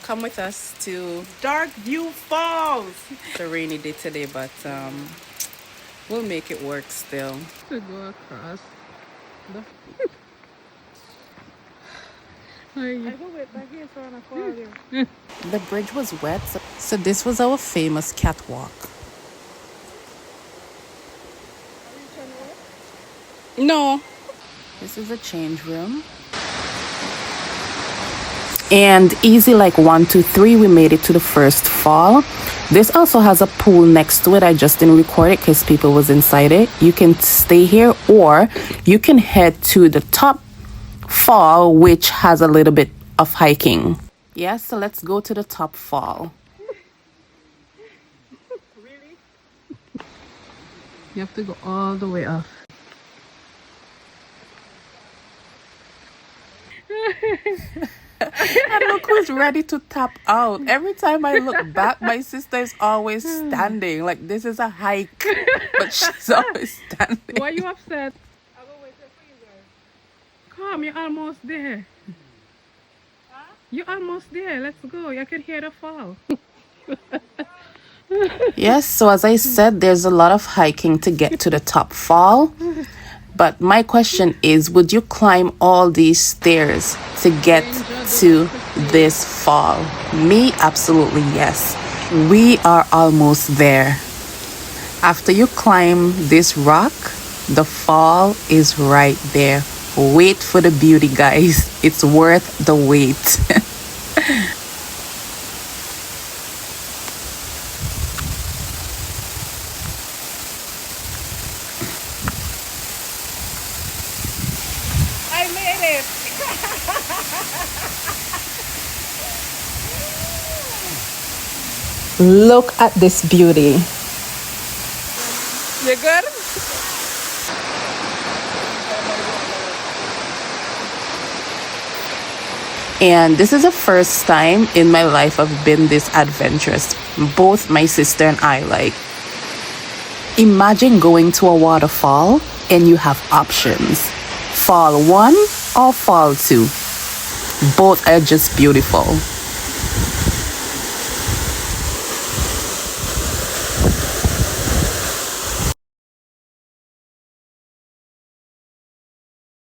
come with us to Darkview Falls. it's a rainy day today, but we'll make it work still. To go across the. The bridge was wet, so this was our famous catwalk. No. This is a change room. And easy like 1, 2, 3, we made it to the first fall. This also has a pool next to it. I just didn't record it because people was inside it. You can stay here or you can head to the top fall, which has a little bit of hiking. Yeah, so let's go to the top fall. Really? You have to go all the way up. And look who's ready to tap out. Every time I look back, my sister is always standing. Like this is a hike, but she's always standing. Why are you upset? I will wait for you guys. Come, you're almost there. Huh? You're almost there. Let's go. I can hear the fall. Yes, so as I said, there's a lot of hiking to get to the top fall. But my question is, would you climb all these stairs to get to this fall? Me, absolutely yes. We are almost there. After you climb this rock, the fall is right there. Wait for the beauty, guys. It's worth the wait. I made it. Look at this beauty. You good? And this is the first time in my life I've been this adventurous. Both my sister and I, like, imagine going to a waterfall and you have options. Fall 1 or fall 2. Both are just beautiful.